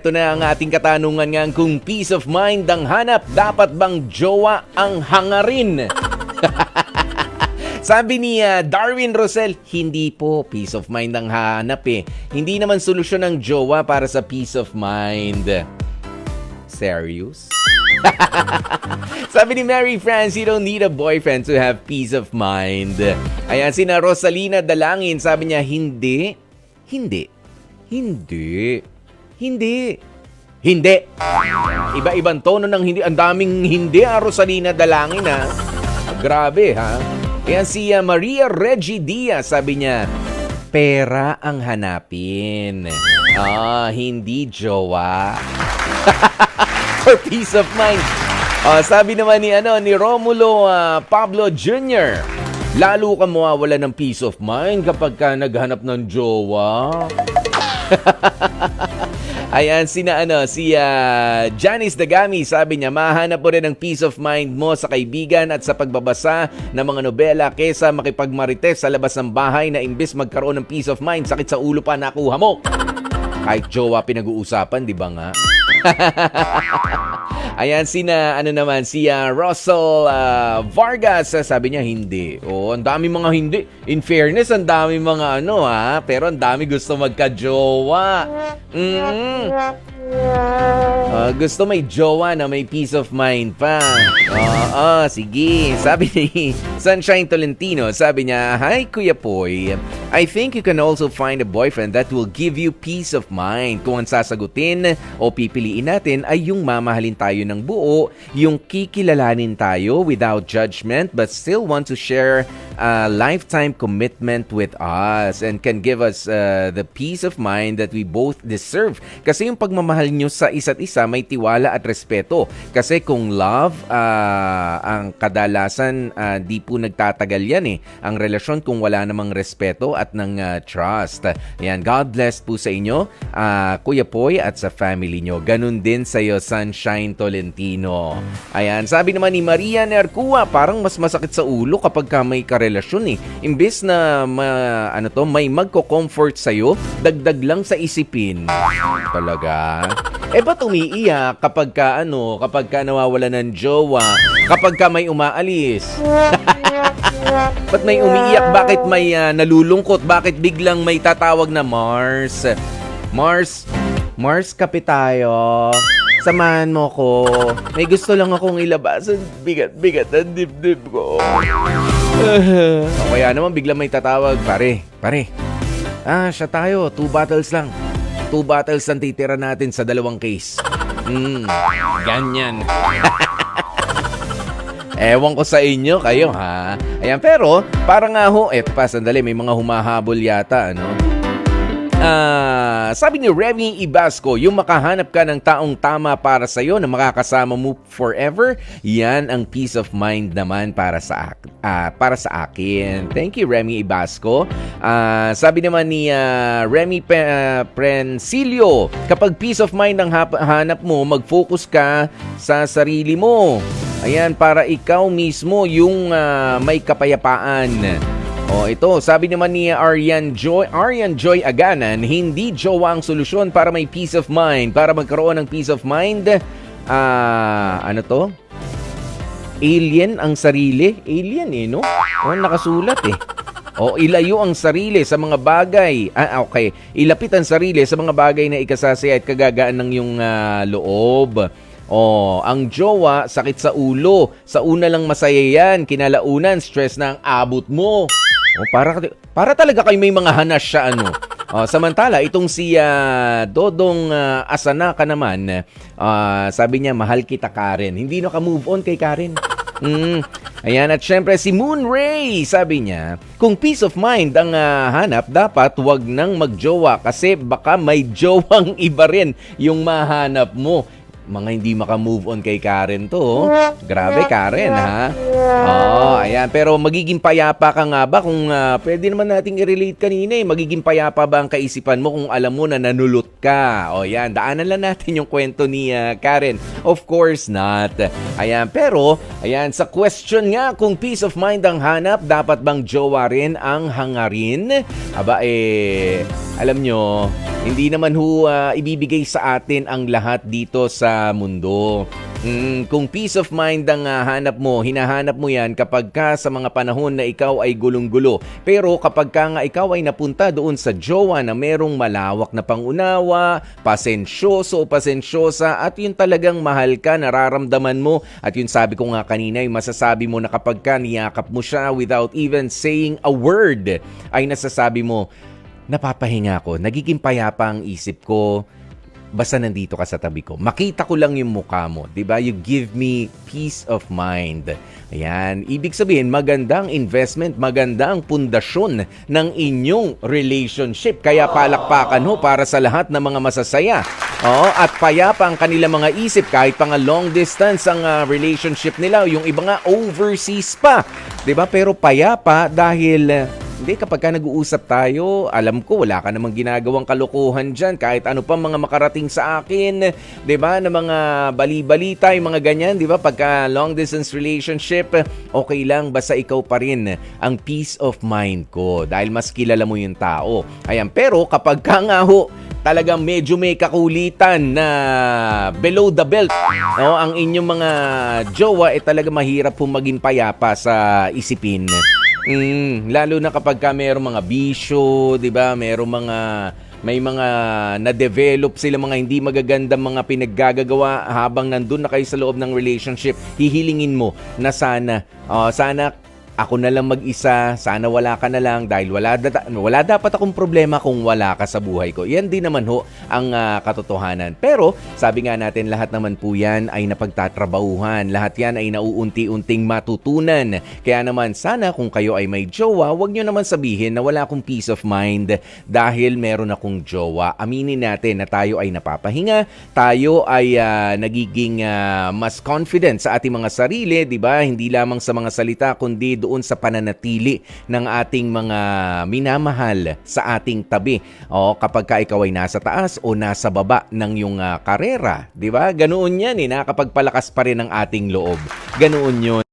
Ito na ang ating katanungan nga, kung peace of mind ang hanap, dapat bang jowa ang hangarin? Sabi ni Darwin Rosel, hindi po, peace of mind ang hanap eh. Hindi naman solusyon ng jowa para sa peace of mind. Serious? Sabi ni Mary France, you don't need a boyfriend to have peace of mind. Ayan, sina Rosalina Dalangin, sabi niya, hindi. Iba-ibang tono ng hindi. Ang daming hindi, Rosalina Dalangin, ha? Grabe, ha? Ayan, si Maria Reggie Diaz, sabi niya, pera ang hanapin. Hindi jowa. For peace of mind. Sabi naman ni Romulo Pablo Jr., lalo ka mawawala ng peace of mind kapag ka naghanap ng jowa. Ayan, si Janice Dagami, sabi niya, mahanap mo rin ang peace of mind mo sa kaibigan at sa pagbabasa ng mga nobela kesa makipagmarites sa labas ng bahay na imbes magkaroon ng peace of mind, sakit sa ulo pa nakuha mo. Kahit jowa pinag-uusapan, di ba nga? Ayan, si Russell Vargas, sabi niya hindi. Ang dami mga hindi. In fairness, ang dami mga pero ang dami gusto magka-jowa. Gusto may jowa na may peace of mind pa. Sige. Sabi ni Sunshine Tolentino, sabi niya, hi Kuya Poy, I think you can also find a boyfriend that will give you peace of mind. Kung ang sasagutin o pipiliin natin ay yung mamahalin tayo ng buo, yung kikilalanin tayo without judgment but still want to share a lifetime commitment with us and can give us the peace of mind that we both deserve. Kasi yung pagmamahal nyo sa isa't isa may tiwala at respeto. Kasi kung love, ang kadalasan di po nagtatagal yan eh. Ang relasyon kung wala namang respeto at ng trust. Ayan, God bless po sa inyo, Kuya Poy, at sa family nyo. Ganun din sa iyo, Sunshine Tolentino. Ayan, sabi naman ni Maria Nercua, parang mas masakit sa ulo kapag ka may karelasyon eh. Imbes na may magko-comfort sa'yo, dagdag lang sa isipin. Talaga? Ba't umiiyak kapag ka nawawala ng jowa? Kapag ka may umaalis? Ba't may umiiyak? Bakit may nalulungkot? Bakit biglang may tatawag na Mars? Mars, kape tayo. Samahan mo ko. May gusto lang akong ilabas. Bigat ang dibdib ko. Kaya naman biglang may tatawag. Pare. Siya tayo. 2 bottles lang. 2 bottles ang titira natin sa 2 case. Ganyan. Ewan ko sa inyo, kayo ha. Ayan, pero parang sandali, may mga humahabol yata, sabi ni Remy Ibasco, yung makahanap ka ng taong tama para sa'yo na makakasama mo forever, yan ang peace of mind naman para sa akin. Thank you, Remy Ibasco. Sabi naman ni Remy Prencilio, kapag peace of mind ang hanap mo, mag-focus ka sa sarili mo. Ayan, para ikaw mismo yung may kapayapaan. Ito, sabi naman ni Aryan Joy Aganan, hindi jowa ang solusyon para may peace of mind. Para magkaroon ng peace of mind, alien ang sarili. Alien no? Nakasulat ilayo ang sarili sa mga bagay. Okay. Ilapit ang sarili sa mga bagay na ikasasaya at kagagaan ng iyong loob. Ang jowa, sakit sa ulo. Sa una lang masaya yan. Kinalaunan, stress na ang abot mo. Para talaga kayo may mga hanas siya, samantala, itong si Dodong Asanaka naman, sabi niya, mahal kita, Karen. Hindi naka-move on kay Karen. Ayan, at syempre si Moon Ray, sabi niya, kung peace of mind ang hanap, dapat wag nang magjowa kasi baka may jowang iba rin yung mahanap mo. Mga hindi maka-move on kay Karen to. Grabe, Karen, ha? Ayan. Pero magiging payapa ka nga ba kung pwede naman nating i-relate kanina eh. Magiging payapa ba ang kaisipan mo kung alam mo na nanulot ka? Yan. Daanan lang natin yung kwento ni Karen. Of course not. Ayan. Pero, ayan, sa question nga, kung peace of mind ang hanap, dapat bang jowa rin ang hangarin? Alam nyo, Hindi naman ibibigay sa atin ang lahat dito sa mundo. Kung peace of mind ang hinahanap mo yan kapag ka sa mga panahon na ikaw ay gulong-gulo. Pero kapag ka nga ikaw ay napunta doon sa jowa na merong malawak na pangunawa, pasensyoso o pasensyosa, at yun talagang mahal ka, nararamdaman mo, at yun sabi ko nga kanina, yung masasabi mo na kapag ka niyakap mo siya without even saying a word, ay nasasabi mo, napapahinga ko, nagiging payapa ang isip ko, basta nandito ka sa tabi ko. Makita ko lang yung mukha mo, 'di ba? You give me peace of mind. Ayan, ibig sabihin magandang investment, magandang pundasyon ng inyong relationship. Kaya palakpakan ho para sa lahat ng mga masasaya. At payapa ang kanilang mga isip kahit pa nga long distance ang relationship nila. Yung iba nga overseas pa, 'di ba? Pero payapa dahil hindi, kapag ka nag-uusap tayo, alam ko wala ka namang ginagawang kalokohan dyan. Kahit ano pa mga makarating sa akin, di ba, na mga bali-balita, yung mga ganyan, di ba, pagka long-distance relationship, okay lang, basta ikaw pa rin ang peace of mind ko. Dahil mas kilala mo yung tao. Ayan, pero kapag ka nga ho, talagang medyo may kakulitan na below the belt, ang inyong mga jowa, talaga mahirap po maging payapa sa isipin. Lalo na kapag ka mayroong mga bisyo, 'di ba? May mga na-develop sila mga hindi magagandang mga pinaggagawa habang nandun na kayo sa loob ng relationship. Hihilingin mo na sana ako na lang mag-isa, sana wala ka na lang dahil wala dapat akong problema kung wala ka sa buhay ko. Yan din naman ho ang katotohanan. Pero sabi nga natin, lahat naman po yan ay napagtatrabahuhan. Lahat yan ay nauunti-unting matutunan. Kaya naman sana kung kayo ay may jowa, huwag nyo naman sabihin na wala akong peace of mind dahil meron akong jowa. Aminin natin na tayo ay napapahinga, tayo ay nagiging mas confident sa ating mga sarili, di ba? Hindi lamang sa mga salita kundi doon sa pananatili ng ating mga minamahal sa ating tabi. Kapag ka ikaw ay nasa taas o nasa baba ng iyong karera, di ba? Ganoon yan nakapagpalakas pa rin ang ating loob. Ganoon yun.